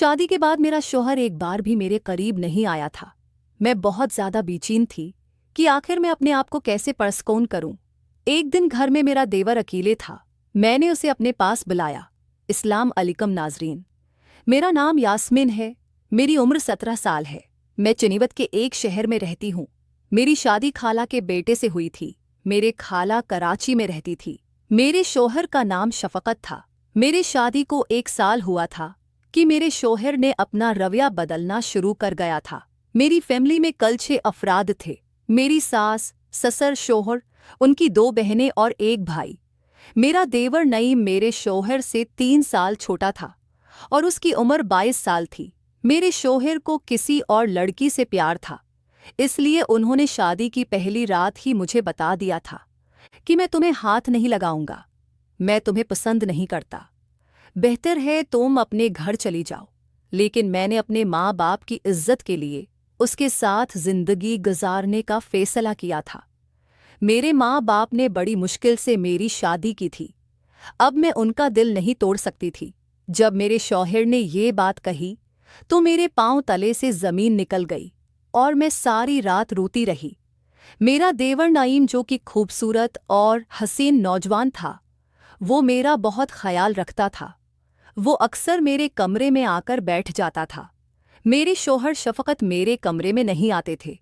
शादी के बाद मेरा शौहर एक बार भी मेरे करीब नहीं आया था। मैं बहुत ज्यादा बेचैन थी कि आखिर मैं अपने आप को कैसे परस्कौन करूं। एक दिन घर में मेरा देवर अकेले था। मैंने उसे अपने पास बुलाया। इस्लाम अलैकुम नाजरीन, मेरा नाम यास्मीन है। मेरी उम्र 17 साल है। मैं चनीवत के एक शहर में रहती हूँ। मेरी शादी खाला के बेटे से हुई थी। मेरे खाला कराची में रहती थी। मेरे शौहर का नाम शफकत था। मेरे शादी को 1 साल हुआ था कि मेरे शौहर ने अपना रवैया बदलना शुरू कर गया था। मेरी फैमिली में कल 6 अफराद थे। मेरी सास, ससुर, शौहर, उनकी 2 बहनें और 1 भाई। मेरा देवर नईम मेरे शौहर से 3 साल छोटा था और उसकी उम्र 22 साल थी। मेरे शौहर को किसी और लड़की से प्यार था, इसलिए उन्होंने शादी की पहली रात ही मुझे बता दिया था कि मैं तुम्हें हाथ नहीं लगाऊंगा, मैं तुम्हें पसंद नहीं करता, बेहतर है तुम अपने घर चली जाओ। लेकिन मैंने अपने माँ बाप की इज्जत के लिए उसके साथ जिंदगी गुजारने का फैसला किया था। मेरे माँ बाप ने बड़ी मुश्किल से मेरी शादी की थी। अब मैं उनका दिल नहीं तोड़ सकती थी। जब मेरे शौहर ने ये बात कही तो मेरे पांव तले से जमीन निकल गई और मैं सारी रात रोती रही। मेरा देवर नईम, जो कि खूबसूरत और हसीन नौजवान था, वो मेरा बहुत ख्याल रखता था। वो अक्सर मेरे कमरे में आकर बैठ जाता था। मेरे शौहर शफकत मेरे कमरे में नहीं आते थे।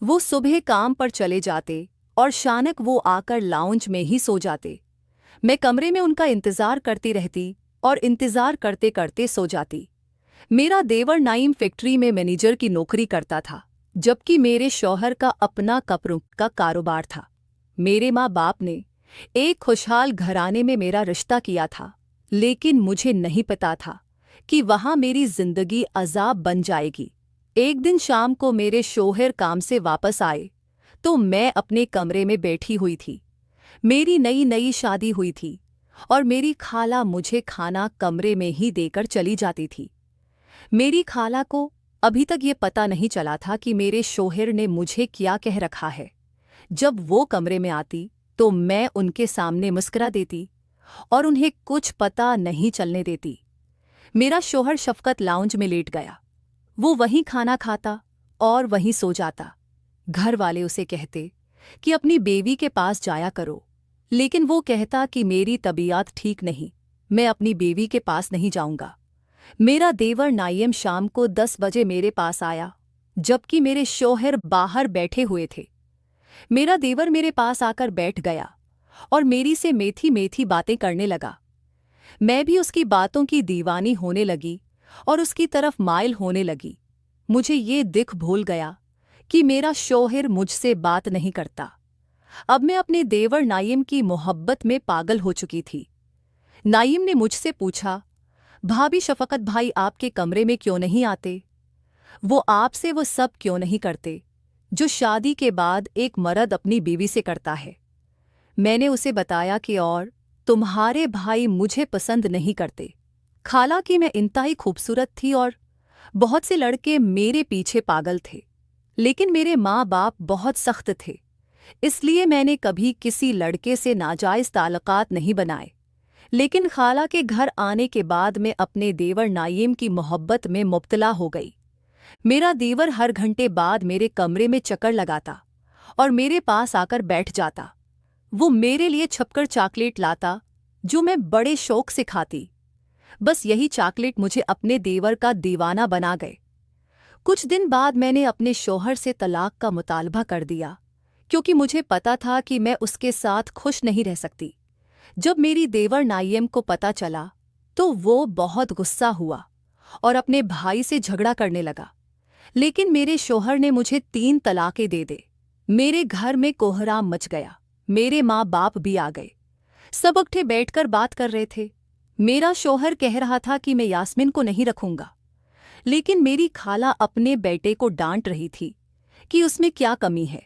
वो सुबह काम पर चले जाते और शानक वो आकर लाउंज में ही सो जाते। मैं कमरे में उनका इंतज़ार करती रहती और इंतज़ार करते करते सो जाती। मेरा देवर नाइम फैक्ट्री में मैनेजर की नौकरी करता था, जबकि मेरे शौहर का अपना कपड़ों का कारोबार था। मेरे माँ बाप ने एक खुशहाल घराने में मेरा रिश्ता किया था, लेकिन मुझे नहीं पता था कि वहाँ मेरी जिंदगी अजाब बन जाएगी। एक दिन शाम को मेरे शौहर काम से वापस आए तो मैं अपने कमरे में बैठी हुई थी। मेरी नई नई शादी हुई थी और मेरी खाला मुझे खाना कमरे में ही देकर चली जाती थी। मेरी खाला को अभी तक ये पता नहीं चला था कि मेरे शौहर ने मुझे क्या कह रखा है। जब वो कमरे में आती तो मैं उनके सामने मुस्कुरा देती और उन्हें कुछ पता नहीं चलने देती। मेरा शौहर शफकत लाउंज में लेट गया। वो वहीं खाना खाता और वहीं सो जाता। घर वाले उसे कहते कि अपनी बेवी के पास जाया करो, लेकिन वो कहता कि मेरी तबीयत ठीक नहीं, मैं अपनी बेवी के पास नहीं जाऊंगा। मेरा देवर नायम शाम को 10 बजे मेरे पास आया, जबकि मेरे शौहर बाहर बैठे हुए थे। मेरा देवर मेरे पास आकर बैठ गया और मेरी से मेथी मेथी बातें करने लगा। मैं भी उसकी बातों की दीवानी होने लगी और उसकी तरफ माइल होने लगी। मुझे ये दिख भूल गया कि मेरा शौहर मुझसे बात नहीं करता। अब मैं अपने देवर नाइम की मोहब्बत में पागल हो चुकी थी। नाइम ने मुझसे पूछा, भाभी शफकत भाई आपके कमरे में क्यों नहीं आते? वो आपसे वो सब क्यों नहीं करते जो शादी के बाद एक मर्द अपनी बीवी से करता है? मैंने उसे बताया कि और तुम्हारे भाई मुझे पसंद नहीं करते। खाला कि मैं इंतहाई खूबसूरत थी और बहुत से लड़के मेरे पीछे पागल थे, लेकिन मेरे माँ बाप बहुत सख्त थे, इसलिए मैंने कभी किसी लड़के से नाजायज़ ताल्लुकात नहीं बनाए। लेकिन खाला के घर आने के बाद मैं अपने देवर नाइम की मोहब्बत में मुब्तला हो गई। मेरा देवर हर घंटे बाद मेरे कमरे में चक्कर लगाता और मेरे पास आकर बैठ जाता। वो मेरे लिए छपकर चॉकलेट लाता, जो मैं बड़े शौक से खाती। बस यही चॉकलेट मुझे अपने देवर का दीवाना बना गए। कुछ दिन बाद मैंने अपने शौहर से तलाक का मुतालबा कर दिया, क्योंकि मुझे पता था कि मैं उसके साथ खुश नहीं रह सकती। जब मेरी देवर नाइम को पता चला तो वो बहुत गुस्सा हुआ और अपने भाई से झगड़ा करने लगा, लेकिन मेरे शौहर ने मुझे 3 तलाकें दे दे। मेरे घर में कोहराम मच गया। मेरे माँ बाप भी आ गए। सब इकट्ठे बैठकर बात कर रहे थे। मेरा शौहर कह रहा था कि मैं यास्मीन को नहीं रखूंगा, लेकिन मेरी खाला अपने बेटे को डांट रही थी कि उसमें क्या कमी है,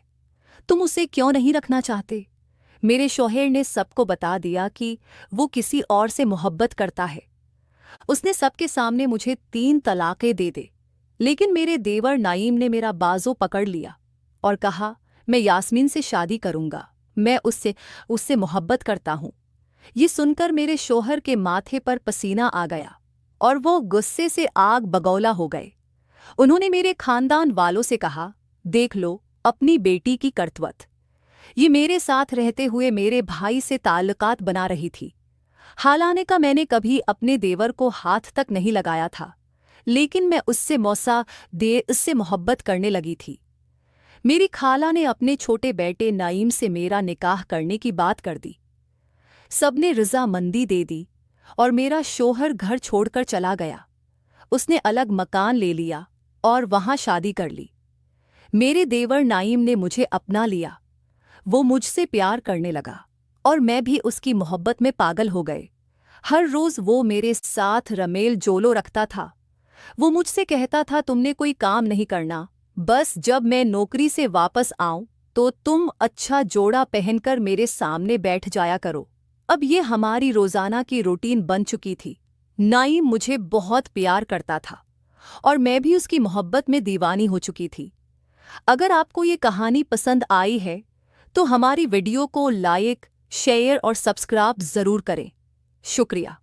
तुम उसे क्यों नहीं रखना चाहते? मेरे शौहर ने सबको बता दिया कि वो किसी और से मोहब्बत करता है। उसने सबके सामने मुझे 3 तलाकें दे दे, लेकिन मेरे देवर नाइम ने मेरा बाजू पकड़ लिया और कहा, मैं यास्मीन से शादी करूंगा, मैं उससे मोहब्बत करता हूँ। ये सुनकर मेरे शौहर के माथे पर पसीना आ गया और वो गुस्से से आग बगौला हो गए। उन्होंने मेरे खानदान वालों से कहा, देख लो अपनी बेटी की करतवत। ये मेरे साथ रहते हुए मेरे भाई से ताल्लुकात बना रही थी। हालांकि का मैंने कभी अपने देवर को हाथ तक नहीं लगाया था, लेकिन मैं उससे मौसा दे उससे मोहब्बत करने लगी थी। मेरी खाला ने अपने छोटे बेटे नईम से मेरा निकाह करने की बात कर दी। सबने रजामंदी दे दी और मेरा शोहर घर छोड़कर चला गया। उसने अलग मकान ले लिया और वहां शादी कर ली। मेरे देवर नाइम ने मुझे अपना लिया। वो मुझसे प्यार करने लगा और मैं भी उसकी मोहब्बत में पागल हो गए। हर रोज वो मेरे साथ रमेल जोलो रखता था। वो मुझसे कहता था, तुमने कोई काम नहीं करना, बस जब मैं नौकरी से वापस आऊं तो तुम अच्छा जोड़ा पहनकर मेरे सामने बैठ जाया करो। अब ये हमारी रोजाना की रूटीन बन चुकी थी। नाइम मुझे बहुत प्यार करता था और मैं भी उसकी मोहब्बत में दीवानी हो चुकी थी। अगर आपको ये कहानी पसंद आई है तो हमारी वीडियो को लाइक, शेयर और सब्सक्राइब ज़रूर करें। शुक्रिया।